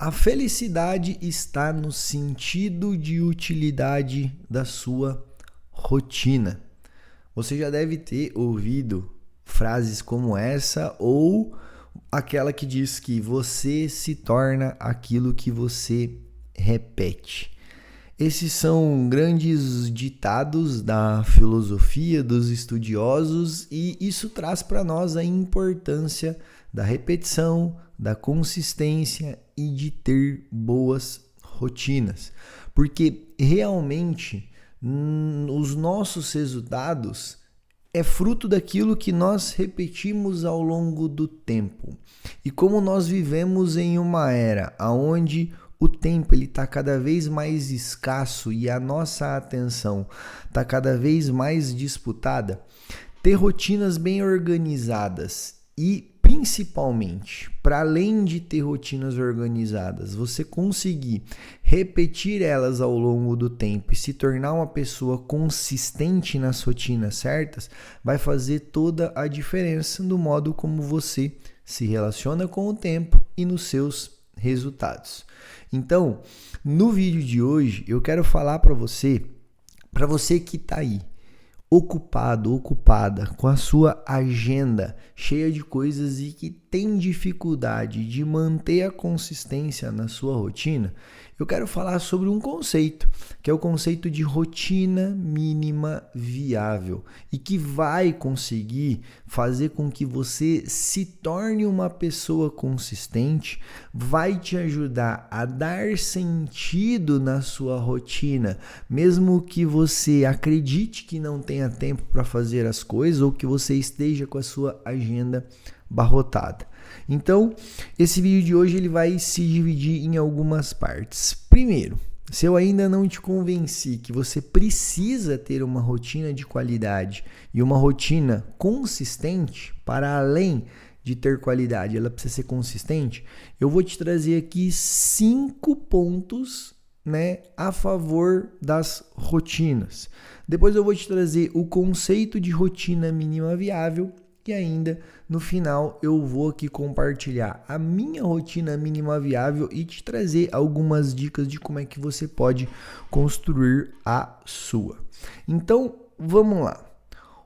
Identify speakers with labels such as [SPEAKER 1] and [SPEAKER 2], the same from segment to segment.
[SPEAKER 1] A felicidade está no sentido de utilidade da sua rotina. Você já deve ter ouvido frases como essa ou aquela que diz que você se torna aquilo que você repete. Esses são grandes ditados da filosofia dos estudiosos e isso traz para nós a importância da repetição, da consistência e de ter boas rotinas. Porque realmente os nossos resultados é fruto daquilo que nós repetimos ao longo do tempo. E como nós vivemos em uma era onde o tempo está cada vez mais escasso e a nossa atenção está cada vez mais disputada, ter rotinas bem organizadas e principalmente, para além de ter rotinas organizadas, você conseguir repetir elas ao longo do tempo e se tornar uma pessoa consistente nas rotinas certas, vai fazer toda a diferença no modo como você se relaciona com o tempo e nos seus resultados. Então, no vídeo de hoje, eu quero falar para você que está aí, ocupado, ocupada com a sua agenda cheia de coisas e que tem dificuldade de manter a consistência na sua rotina, eu quero falar sobre um conceito, que é o conceito de rotina mínima viável e que vai conseguir fazer com que você se torne uma pessoa consistente, vai te ajudar a dar sentido na sua rotina, mesmo que você acredite que não tenha tempo para fazer as coisas ou que você esteja com a sua agenda abarrotada. Então, esse vídeo de hoje ele vai se dividir em algumas partes. Primeiro, se eu ainda não te convenci que você precisa ter uma rotina de qualidade e uma rotina consistente, para além de ter qualidade, ela precisa ser consistente, eu vou te trazer aqui 5 pontos, a favor das rotinas. Depois eu vou te trazer o conceito de rotina mínima viável e ainda no final eu vou aqui compartilhar a minha rotina mínima viável e te trazer algumas dicas de como é que você pode construir a sua. Então, vamos lá.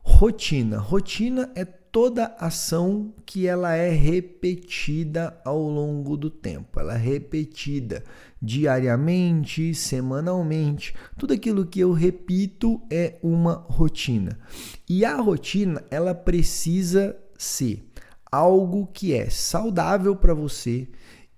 [SPEAKER 1] Rotina. Rotina é toda ação que ela é repetida ao longo do tempo. Ela é repetida diariamente, semanalmente. Tudo aquilo que eu repito é uma rotina. E a rotina, ela precisa ser algo que é saudável para você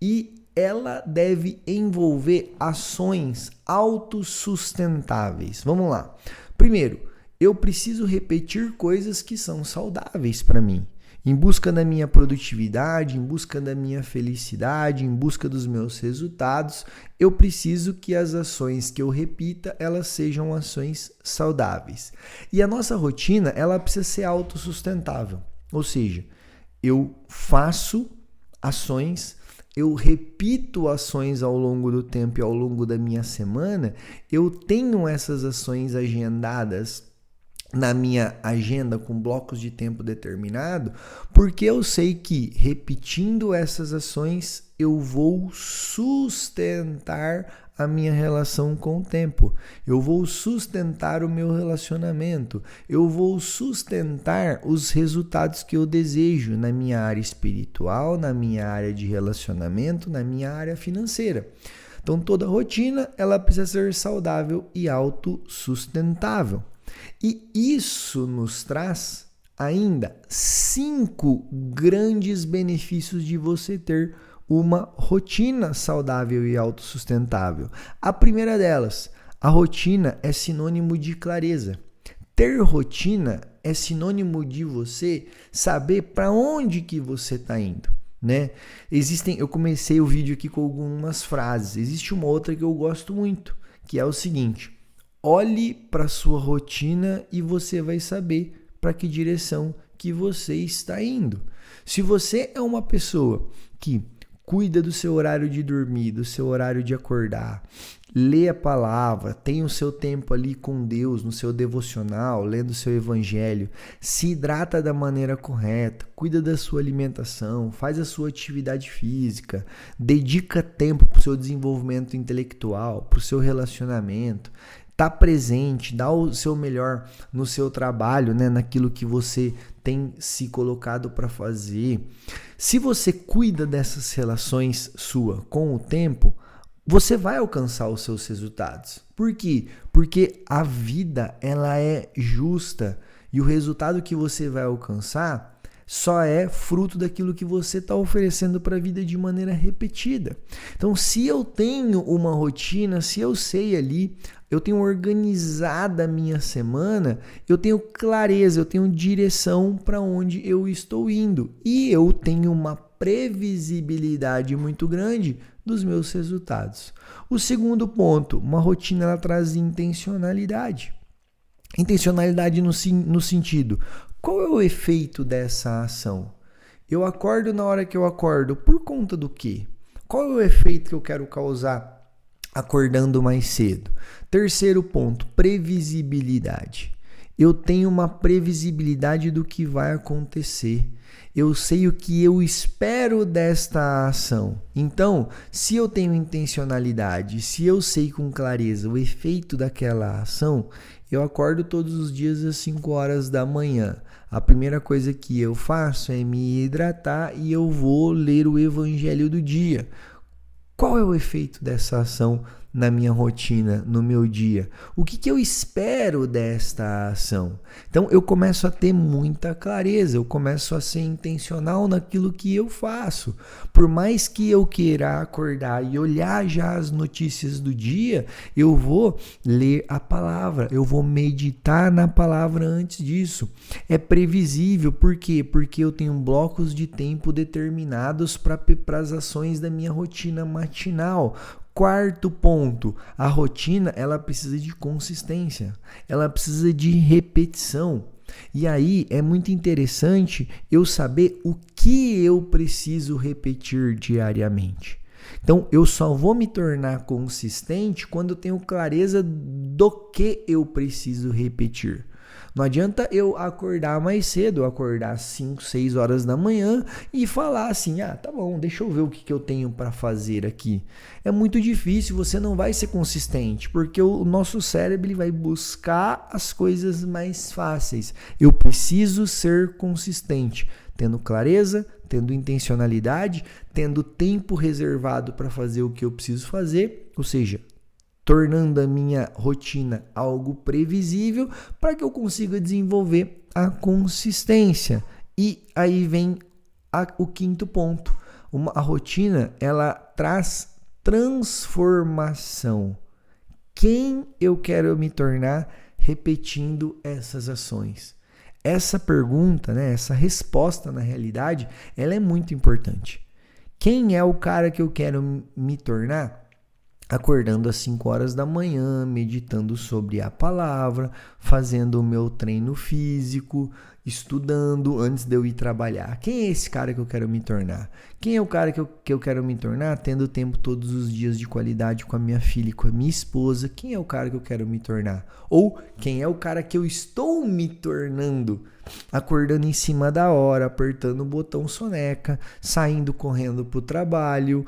[SPEAKER 1] e ela deve envolver ações autossustentáveis. Vamos lá. Primeiro, eu preciso repetir coisas que são saudáveis para mim, em busca da minha produtividade, em busca da minha felicidade, em busca dos meus resultados. Eu preciso que as ações que eu repita, elas sejam ações saudáveis. E a nossa rotina, ela precisa ser autossustentável, ou seja, eu faço ações, eu repito ações ao longo do tempo e ao longo da minha semana, eu tenho essas ações agendadas na minha agenda com blocos de tempo determinado, porque eu sei que repetindo essas ações eu vou sustentar a minha relação com o tempo, eu vou sustentar o meu relacionamento, eu vou sustentar os resultados que eu desejo na minha área espiritual, na minha área de relacionamento, na minha área financeira. Então toda rotina ela precisa ser saudável e autossustentável. E isso nos traz ainda 5 grandes benefícios de você ter uma rotina saudável e autossustentável. A primeira delas, a rotina é sinônimo de clareza. Ter rotina é sinônimo de você saber para onde que você está indo, eu comecei o vídeo aqui com algumas frases. Existe uma outra que eu gosto muito, que é o seguinte: olhe para a sua rotina e você vai saber para que direção que você está indo. Se você é uma pessoa que cuida do seu horário de dormir, do seu horário de acordar lê a palavra, tem o seu tempo ali com Deus, no seu devocional, lendo o seu evangelho, se hidrata da maneira correta, cuida da sua alimentação, faz a sua atividade física, dedica tempo para o seu desenvolvimento intelectual, para o seu relacionamento, tá presente, dá o seu melhor no seu trabalho, né, naquilo que você tem se colocado para fazer. Se você cuida dessas relações sua com o tempo, você vai alcançar os seus resultados. Por quê? Porque a vida ela é justa e o resultado que você vai alcançar só é fruto daquilo que você está oferecendo para a vida de maneira repetida. Então, se eu tenho uma rotina, se eu sei ali, eu tenho organizada a minha semana, eu tenho clareza, eu tenho direção para onde eu estou indo e eu tenho uma previsibilidade muito grande dos meus resultados. O segundo ponto, uma rotina ela traz intencionalidade. Intencionalidade no sentido, qual é o efeito dessa ação? Eu acordo na hora que eu acordo, por conta do quê? Qual é o efeito que eu quero causar acordando mais cedo? Terceiro ponto, previsibilidade. Eu tenho uma previsibilidade do que vai acontecer. Eu sei o que eu espero desta ação. Então, se eu tenho intencionalidade, se eu sei com clareza o efeito daquela ação, eu acordo todos os dias às 5 horas da manhã. A primeira coisa que eu faço é me hidratar e eu vou ler o evangelho do dia. Qual é o efeito dessa ação na minha rotina, no meu dia? O que eu espero desta ação? Então, eu começo a ter muita clareza, eu começo a ser intencional naquilo que eu faço. Por mais que eu queira acordar e olhar já as notícias do dia, eu vou ler a palavra, eu vou meditar na palavra antes disso. É previsível, por quê? Porque eu tenho blocos de tempo determinados para as ações da minha rotina matinal. Quarto ponto, a rotina ela precisa de consistência, ela precisa de repetição. E aí é muito interessante eu saber o que eu preciso repetir diariamente. Então eu só vou me tornar consistente quando eu tenho clareza do que eu preciso repetir. Não adianta eu acordar mais cedo, acordar 5, 6 horas da manhã e falar assim, tá bom, deixa eu ver o que eu tenho para fazer aqui. É muito difícil, você não vai ser consistente, porque o nosso cérebro ele vai buscar as coisas mais fáceis. Eu preciso ser consistente, tendo clareza, tendo intencionalidade, tendo tempo reservado para fazer o que eu preciso fazer, ou seja, tornando a minha rotina algo previsível para que eu consiga desenvolver a consistência. E aí vem o quinto ponto. A rotina, ela traz transformação. Quem eu quero me tornar repetindo essas ações? Essa pergunta, né, essa resposta na realidade, ela é muito importante. Quem é o cara que eu quero me tornar? Acordando às 5 horas da manhã, meditando sobre a palavra, fazendo o meu treino físico, estudando antes de eu ir trabalhar. Quem é esse cara que eu quero me tornar? Quem é o cara que eu quero me tornar tendo tempo todos os dias de qualidade com a minha filha e com a minha esposa? Quem é o cara que eu quero me tornar? Ou quem é o cara que eu estou me tornando? Acordando em cima da hora, apertando o botão soneca, saindo correndo para o trabalho,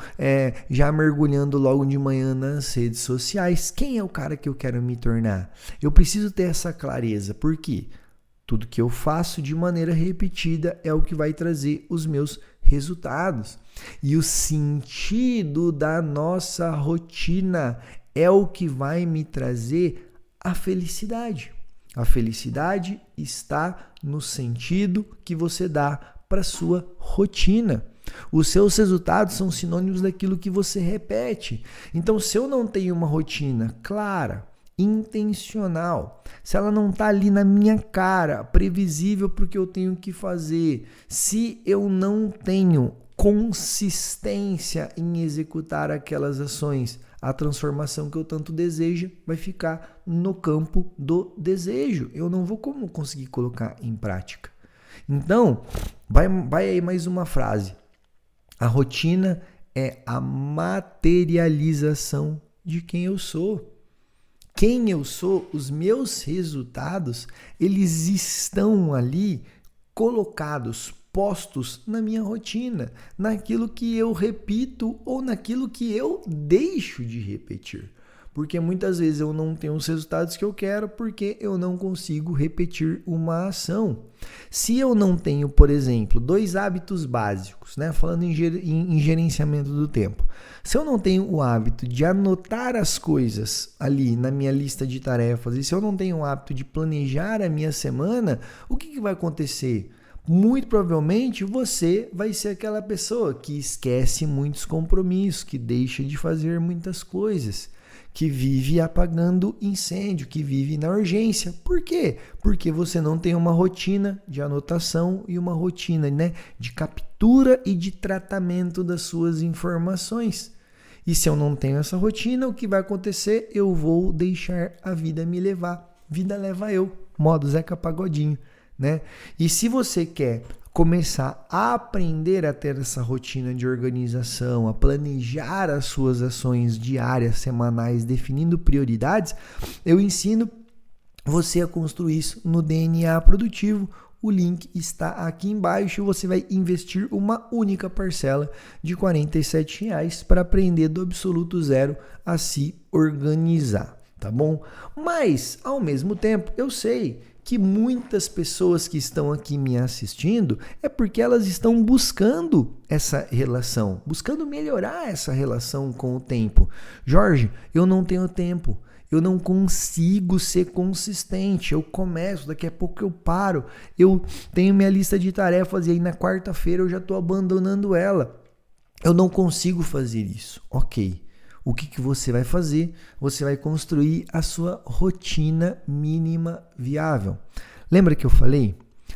[SPEAKER 1] já mergulhando logo de manhã nas redes sociais. Quem é o cara que eu quero me tornar? Eu preciso ter essa clareza, por quê? Tudo que eu faço de maneira repetida é o que vai trazer os meus resultados. E o sentido da nossa rotina é o que vai me trazer a felicidade. A felicidade está no sentido que você dá para a sua rotina. Os seus resultados são sinônimos daquilo que você repete. Então, se eu não tenho uma rotina clara, intencional, se ela não está ali na minha cara, previsível para o que eu tenho que fazer, se eu não tenho consistência em executar aquelas ações, a transformação que eu tanto desejo vai ficar no campo do desejo. Eu não vou conseguir colocar em prática. Então, vai aí mais uma frase. A rotina é a materialização de quem eu sou. Quem eu sou, os meus resultados, eles estão ali colocados, postos na minha rotina, naquilo que eu repito ou naquilo que eu deixo de repetir. Porque muitas vezes eu não tenho os resultados que eu quero porque eu não consigo repetir uma ação. Se eu não tenho, por exemplo, 2 hábitos básicos, né? Falando em gerenciamento do tempo. Se eu não tenho o hábito de anotar as coisas ali na minha lista de tarefas e se eu não tenho o hábito de planejar a minha semana, o que vai acontecer? Muito provavelmente você vai ser aquela pessoa que esquece muitos compromissos, que deixa de fazer muitas coisas, que vive apagando incêndio, que vive na urgência. Por quê? Porque você não tem uma rotina de anotação e uma rotina, né, de captura e de tratamento das suas informações. E se eu não tenho essa rotina, o que vai acontecer? Eu vou deixar a vida me levar. Vida leva eu. Modo Zeca Pagodinho, né? E se você quer começar a aprender a ter essa rotina de organização, a planejar as suas ações diárias, semanais, definindo prioridades, eu ensino você a construir isso no DNA Produtivo. O link está aqui embaixo. Você vai investir uma única parcela de R$ 47 para aprender do absoluto zero a se organizar, tá bom? Mas, ao mesmo tempo, eu sei que muitas pessoas que estão aqui me assistindo é porque elas estão buscando essa relação, buscando melhorar essa relação com o tempo. Jorge, eu não tenho tempo, eu não consigo ser consistente, eu começo, daqui a pouco eu paro, eu tenho minha lista de tarefas e aí na quarta-feira eu já estou abandonando ela. Eu não consigo fazer isso. Ok. O que você vai fazer? Você vai construir a sua rotina mínima viável. Lembra que eu falei?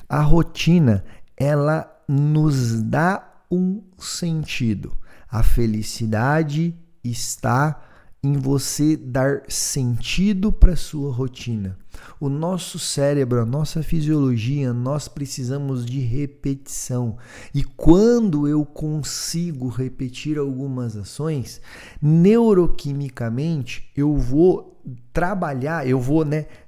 [SPEAKER 1] A rotina, ela nos dá um sentido. A felicidade está em você dar sentido para a sua rotina. O nosso cérebro, a nossa fisiologia, nós precisamos de repetição. E quando eu consigo repetir algumas ações, neuroquimicamente eu vou trabalhar,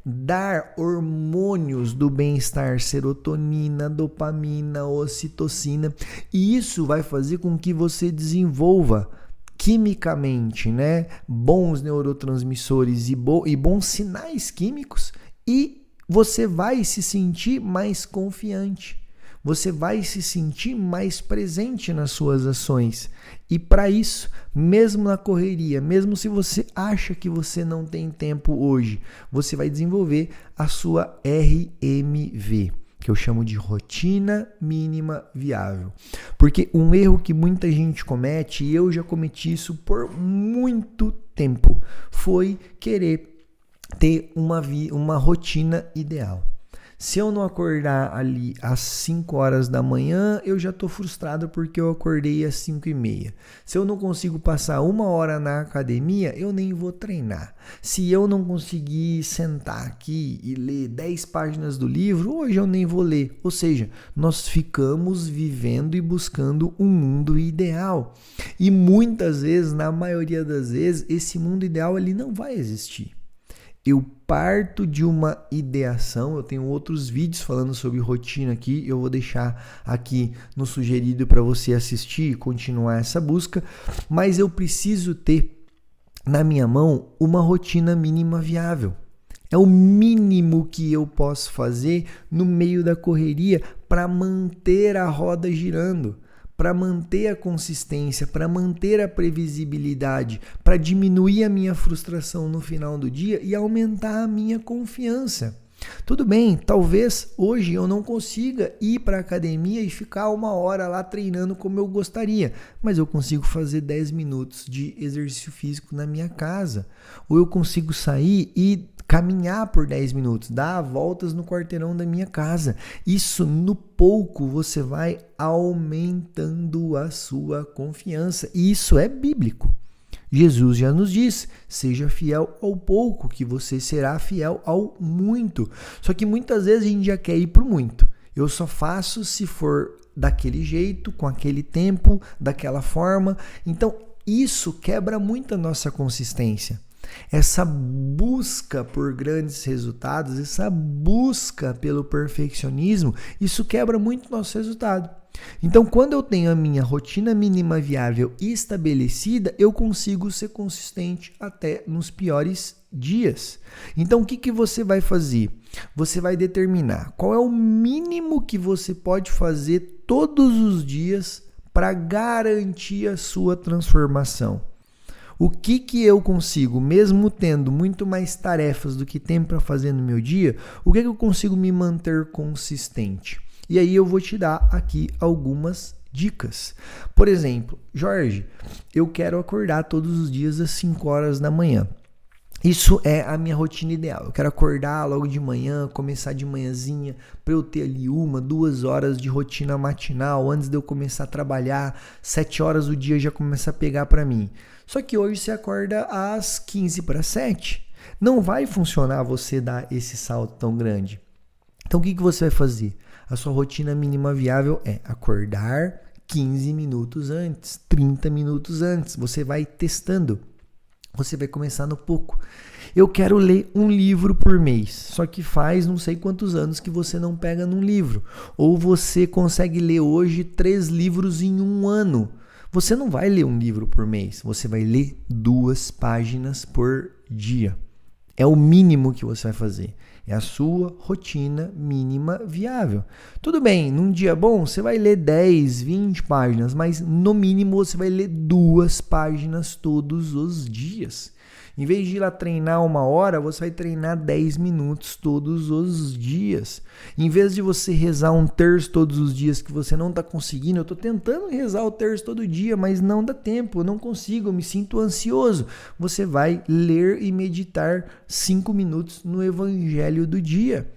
[SPEAKER 1] dar hormônios do bem-estar, serotonina, dopamina, ocitocina, e isso vai fazer com que você desenvolva quimicamente, bons neurotransmissores e bons sinais químicos, e você vai se sentir mais confiante, você vai se sentir mais presente nas suas ações. E para isso, mesmo na correria, mesmo se você acha que você não tem tempo hoje, você vai desenvolver a sua RMV, que eu chamo de rotina mínima viável. Porque um erro que muita gente comete, e eu já cometi isso por muito tempo, foi querer ter uma rotina ideal. Se eu não acordar ali às 5 horas da manhã, eu já estou frustrado porque eu acordei às 5:30. Se eu não consigo passar 1 hora na academia, eu nem vou treinar. Se eu não conseguir sentar aqui e ler 10 páginas do livro, hoje eu nem vou ler. Ou seja, nós ficamos vivendo e buscando um mundo ideal. E muitas vezes, na maioria das vezes, esse mundo ideal ele não vai existir. Eu parto de uma ideação, eu tenho outros vídeos falando sobre rotina aqui, eu vou deixar aqui no sugerido para você assistir e continuar essa busca, mas eu preciso ter na minha mão uma rotina mínima viável. É o mínimo que eu posso fazer no meio da correria para manter a roda girando, para manter a consistência, para manter a previsibilidade, para diminuir a minha frustração no final do dia e aumentar a minha confiança. Tudo bem, talvez hoje eu não consiga ir para a academia e ficar 1 hora lá treinando como eu gostaria, mas eu consigo fazer 10 minutos de exercício físico na minha casa, ou eu consigo sair e caminhar por 10 minutos, dar voltas no quarteirão da minha casa. Isso, no pouco, você vai aumentando a sua confiança. E isso é bíblico. Jesus já nos diz, seja fiel ao pouco, que você será fiel ao muito. Só que muitas vezes a gente já quer ir para o muito. Eu só faço se for daquele jeito, com aquele tempo, daquela forma. Então, isso quebra muito a nossa consistência. Essa busca por grandes resultados, essa busca pelo perfeccionismo, isso quebra muito o nosso resultado. Então, quando eu tenho a minha rotina mínima viável estabelecida, eu consigo ser consistente até nos piores dias. Então, o que você vai fazer? Você vai determinar qual é o mínimo que você pode fazer todos os dias para garantir a sua transformação. O que eu consigo, mesmo tendo muito mais tarefas do que tempo para fazer no meu dia, o que eu consigo me manter consistente? E aí eu vou te dar aqui algumas dicas. Por exemplo, Jorge, eu quero acordar todos os dias às 5 horas da manhã. Isso é a minha rotina ideal. Eu quero acordar logo de manhã, começar de manhãzinha, para eu ter ali 1-2 horas de rotina matinal antes de eu começar a trabalhar. 7 horas o dia já começa a pegar para mim. Só que hoje você acorda às 6:45. Não vai funcionar você dar esse salto tão grande. Então o que você vai fazer? A sua rotina mínima viável é acordar 15 minutos antes, 30 minutos antes. Você vai testando. Você vai começar no pouco. Eu quero ler um livro por mês, só que faz não sei quantos anos que você não pega num livro. Ou você consegue ler hoje 3 livros em um ano. Você não vai ler um livro por mês, você vai ler 2 páginas por dia. É o mínimo que você vai fazer. É a sua rotina mínima viável. Tudo bem, num dia bom você vai ler 10, 20 páginas, mas no mínimo você vai ler 2 páginas todos os dias. Em vez de ir lá treinar 1 hora, você vai treinar 10 minutos todos os dias. Em vez de você rezar um terço todos os dias que você não está conseguindo, eu estou tentando rezar o terço todo dia, mas não dá tempo, eu não consigo, eu me sinto ansioso. Você vai ler e meditar 5 minutos no Evangelho do dia.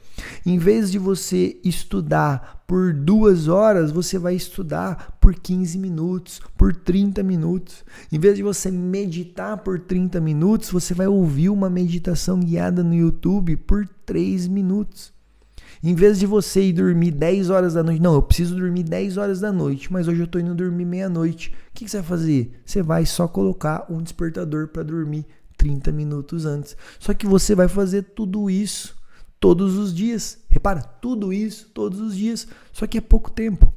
[SPEAKER 1] Em vez de você estudar por 2 horas, você vai estudar por 15 minutos, por 30 minutos. Em vez de você meditar por 30 minutos, você vai ouvir uma meditação guiada no YouTube por 3 minutos. Em vez de você ir dormir 10 horas da noite, não, eu preciso dormir 10 horas da noite, mas hoje eu estou indo dormir meia-noite. O que você vai fazer? Você vai só colocar um despertador para dormir 30 minutos antes. Só que você vai fazer tudo isso todos os dias. Repara, tudo isso todos os dias, só que é pouco tempo.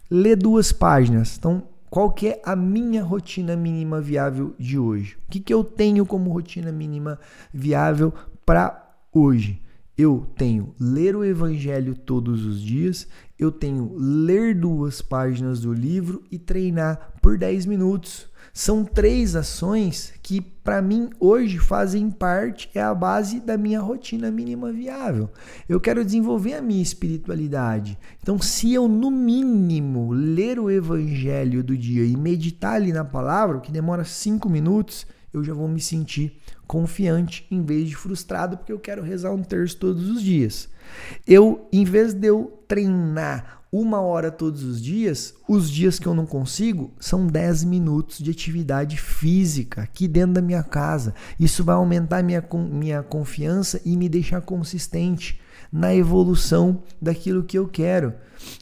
[SPEAKER 1] Lê 2 páginas. Então, qual que é a minha rotina mínima viável de hoje? O que eu tenho como rotina mínima viável para hoje? Eu tenho ler o Evangelho todos os dias, eu tenho ler 2 páginas do livro e treinar por 10 minutos. São 3 ações que, para mim, hoje fazem parte, é a base da minha rotina mínima viável. Eu quero desenvolver a minha espiritualidade. Então, se eu, no mínimo, ler o Evangelho do dia e meditar ali na palavra, que demora 5 minutos, eu já vou me sentir confiante em vez de frustrado, porque eu quero rezar um terço todos os dias. Em vez de eu treinar 1 hora todos os dias que eu não consigo, são 10 minutos de atividade física aqui dentro da minha casa. Isso vai aumentar minha confiança e me deixar consistente na evolução daquilo que eu quero.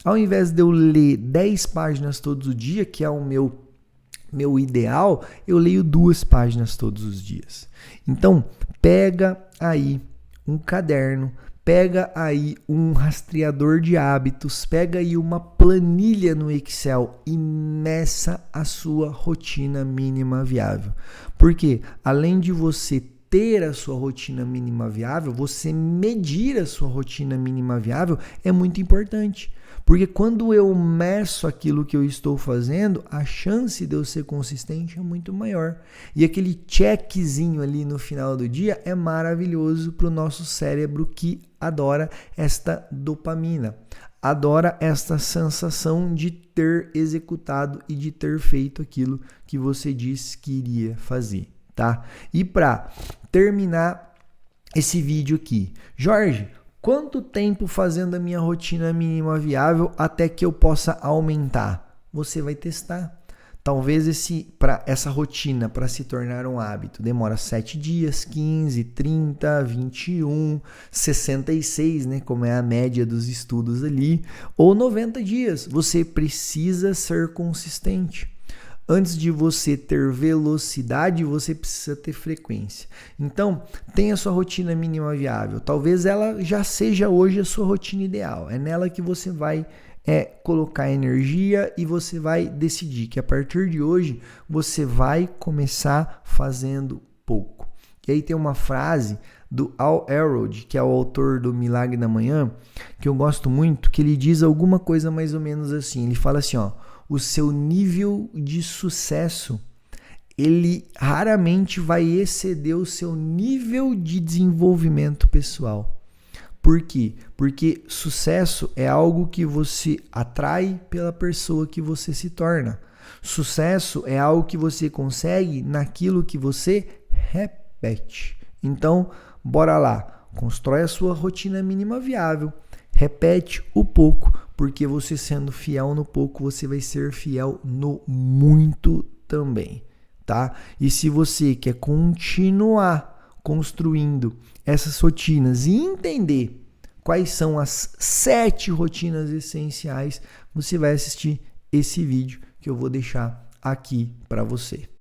[SPEAKER 1] Ao invés de eu ler 10 páginas todos os dias, que é o meu ideal, eu leio 2 páginas todos os dias. Então, pega aí um caderno, pega aí um rastreador de hábitos, pega aí uma planilha no Excel e meça a sua rotina mínima viável. Porque além de você ter a sua rotina mínima viável, você medir a sua rotina mínima viável é muito importante. Porque quando eu meço aquilo que eu estou fazendo, a chance de eu ser consistente é muito maior. E aquele checkzinho ali no final do dia é maravilhoso para o nosso cérebro que adora esta dopamina, adora esta sensação de ter executado e de ter feito aquilo que você disse que iria fazer, tá? E para terminar esse vídeo aqui, Jorge, quanto tempo fazendo a minha rotina mínima viável até que eu possa aumentar? Você vai testar. Talvez essa rotina para se tornar um hábito demora 7 dias, 15, 30, 21, 66, né, como é a média dos estudos ali, ou 90 dias. Você precisa ser consistente. Antes de você ter velocidade, você precisa ter frequência. Então, tenha sua rotina mínima viável. Talvez ela já seja hoje a sua rotina ideal. É nela que você vai colocar energia e você vai decidir que a partir de hoje você vai começar fazendo pouco. E aí tem uma frase do Al Elrod, que é o autor do Milagre da Manhã, que eu gosto muito, que ele diz alguma coisa mais ou menos assim. Ele fala assim, ó, o seu nível de sucesso, ele raramente vai exceder o seu nível de desenvolvimento pessoal. Por quê? Porque sucesso é algo que você atrai pela pessoa que você se torna. Sucesso é algo que você consegue naquilo que você repete. Então, bora lá. Constrói a sua rotina mínima viável. Repete o pouco, porque você sendo fiel no pouco, você vai ser fiel no muito também, tá? E se você quer continuar construindo essas rotinas e entender quais são as 7 rotinas essenciais, você vai assistir esse vídeo que eu vou deixar aqui para você.